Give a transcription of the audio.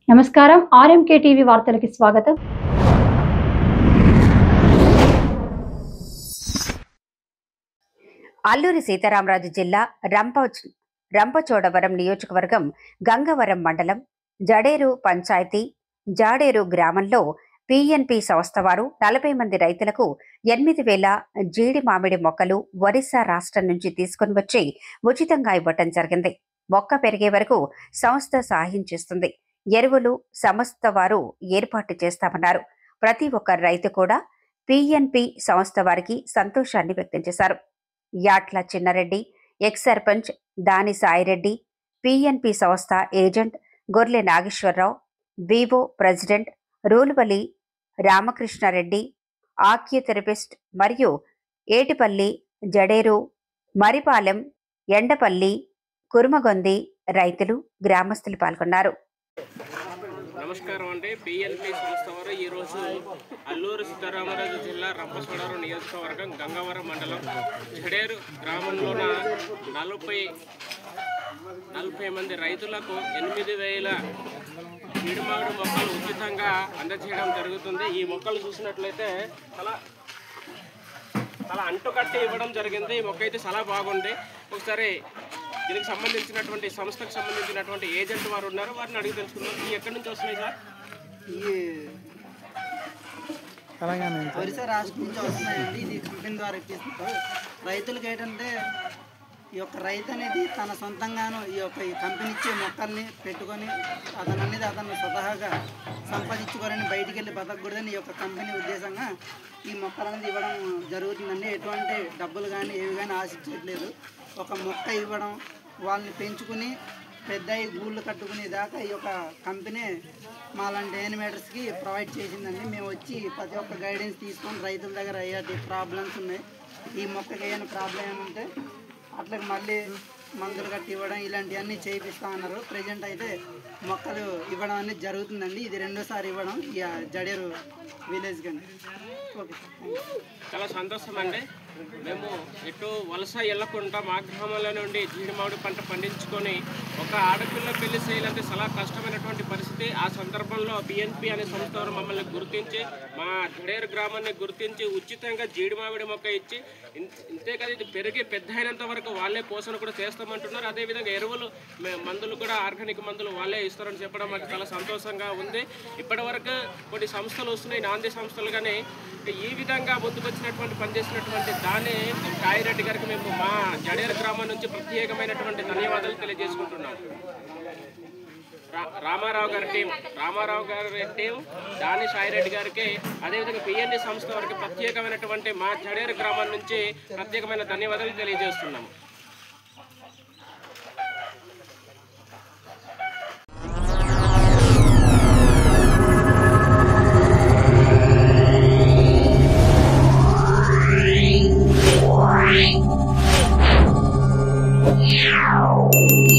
నమస్కారం RMK TV వార్తలకు స్వాగతం. అల్లూరి సీతారామరాజు జిల్లా రంపచోడవరం నియోజకవర్గం గంగవరం మండలం జడేరు పంచాయతీ జాడేరు గ్రామంలో పిఎన్పి సంస్థ వారు 40 మంది రైతులకు 8,000 జీడి మామిడి మొక్కలు ఒరిస్సా రాష్ట్రం నుంచి తీసుకుని వచ్చి ఉచితంగా ఇవ్వటం జరిగింది. మొక్క పెరిగే వరకు సంస్థ సహాయం చేస్తుంది. ఎరువులు సంస్థ వారు ఏర్పాటు చేస్తామన్నారు. ప్రతి ఒక్క రైతు కూడా పిఎన్పి సంస్థ వారికి సంతోషాన్ని వ్యక్తం చేశారు. యాట్ల చిన్నారెడ్డి, ఎక్స్ సర్పంచ్ దాని సాయిరెడ్డి, పిఎన్పి సంస్థ ఏజెంట్ గొర్లె నాగేశ్వరరావు, వివో ప్రెసిడెంట్ రూలువలి రామకృష్ణారెడ్డి, ఆక్యుథెరపిస్ట్ మరియు ఏటిపల్లి, జడేరు, మరిపాలెం, ఎండపల్లి, కురుమగొంది రైతులు, గ్రామస్తులు పాల్గొన్నారు. నమస్కారం అండి. పిఎన్పి సంస్థ వారు ఈరోజు అల్లూరు సీతారామరాజు జిల్లా రంపచోడవరం నియోజకవర్గం గంగవరం మండలం జడేరు గ్రామంలోన 40 మంది రైతులకు 8,000 జీడిమామిడి మొక్కలు ఉచితంగా అందజేయడం జరుగుతుంది. ఈ మొక్కలు చూసినట్లయితే చాలా అంటుకట్టి ఇవ్వడం జరిగింది. ఈ మొక్క అయితే చాలా బాగుంది. ఒకసారి దీనికి సంబంధించినటువంటి సంస్థకు సంబంధించినటువంటి ఏజెంట్ వారు ఉన్నారు, వారిని అడిగి తెలుసుకున్నాం. ఇవి ఎక్కడి నుంచి వస్తున్నాయి సార్? ఒరిస్సా రాష్ట్రం నుంచి వస్తున్నాయండి. ఇది కంపెనీ ద్వారా ఇప్పిస్తారు. రైతులకు ఏంటంటే ఈ యొక్క రైతు అనేది తన సొంతంగాను ఈ కంపెనీ ఇచ్చే మొక్కల్ని పెట్టుకొని అతను స్వతహాగా సంపాదించుకోవాలని బయటికి వెళ్ళి బతకూడదని ఈ యొక్క కంపెనీ ఉద్దేశంగా ఈ మొక్కలు అనేది ఇవ్వడం జరుగుతుందండి. ఎటువంటి డబ్బులు కానీ ఏవి కానీ ఆశించట్లేదు. ఒక మొక్క ఇవ్వడం, వాళ్ళని పెంచుకుని పెద్ద గూళ్ళు కట్టుకునే దాకా ఈ యొక్క కంపెనీ మాలాంటి యానిమేటర్స్కి ప్రొవైడ్ చేసిందండి. మేము వచ్చి ప్రతి ఒక్క గైడెన్స్ తీసుకొని రైతుల దగ్గర అయ్యేటి ప్రాబ్లమ్స్ ఉన్నాయి, ఈ మొక్కకి ఏమైనా ప్రాబ్లం ఏమంటే అట్లకి మళ్ళీ మందులు కట్టి ఇవ్వడం ఇలాంటివన్నీ చేయిస్తా అన్నారు. ప్రజెంట్ అయితే మొక్కలు ఇవ్వడం అనేది జరుగుతుందండి. ఇది రెండోసారి ఇవ్వడం ఈ జడేరు విలేజ్ కానీ. ఓకే, చాలా సంతోషం అండి. మేము ఎటు వలస వెళ్ళకుండా మా గ్రామంలో నుండి జీడి మామిడి పంట పండించుకొని ఒక ఆడపిల్ల పెళ్లి చేయాలంటే చాలా కష్టమైనటువంటి పరిస్థితి. ఆ సందర్భంలో పిఎన్పి అనే సంస్థ వారు మమ్మల్ని గుర్తించి మా జడేరు గ్రామాన్ని గుర్తించి ఉచితంగా జీడి మామిడి మొక్క ఇచ్చి ఇంతేకాదు ఇది పెరిగి పెద్ద అయినంత వరకు వాళ్ళే పోషణ కూడా చేస్తామంటున్నారు. అదేవిధంగా ఎరువులు మందులు కూడా ఆర్గానిక్ మందులు వాళ్ళే ఇస్తారని చెప్పడం మాకు చాలా సంతోషంగా ఉంది. ఇప్పటి వరకు కొన్ని సంస్థలు వస్తున్నాయి, నాంది సంస్థలు, కానీ ఈ విధంగా ముందుకొచ్చినటువంటి పనిచేసినటువంటి దాన్ని సాయిరెడ్డి గారికి మేము మా జడేరు గ్రామం నుంచి ప్రత్యేకమైనటువంటి ధన్యవాదాలు తెలియజేసుకుంటున్నాం. రామారావు గారి టీం దాని సాయిరెడ్డి గారికి, అదేవిధంగా పిఎన్పి సంస్థ వారికి ప్రత్యేకమైనటువంటి మా జడేరు గ్రామం నుంచి ప్రత్యేకమైన ధన్యవాదాలు తెలియజేస్తున్నాము. Yeah.